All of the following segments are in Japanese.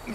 一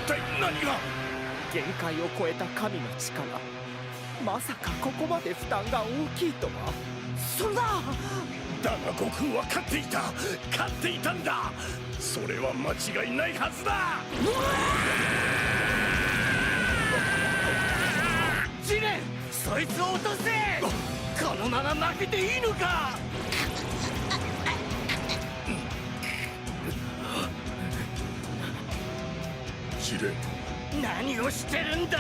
体何が。限界を超えた神の力、まさかここまで負担が大きいとは。そんな。だが悟空は勝っていた、勝っていたんだ。それは間違いないはずだ。ジレン、そいつを落とせ。このまま負けていいのか。ジレン、何をしてるんだ。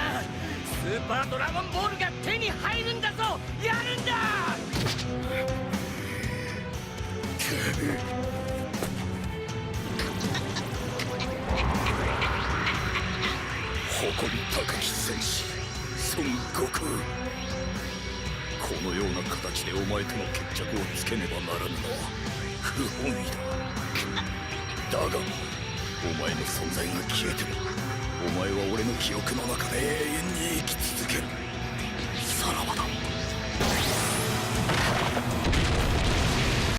スーパードラゴンボールが手に入るんだぞ。やるんだ。誇り高き戦士孫悟空、このような形でお前との決着をつけねばならぬのは不本意だ。だがお前の存在が消えてもお前は俺の記憶の中で永遠に生き続ける。さらばだ。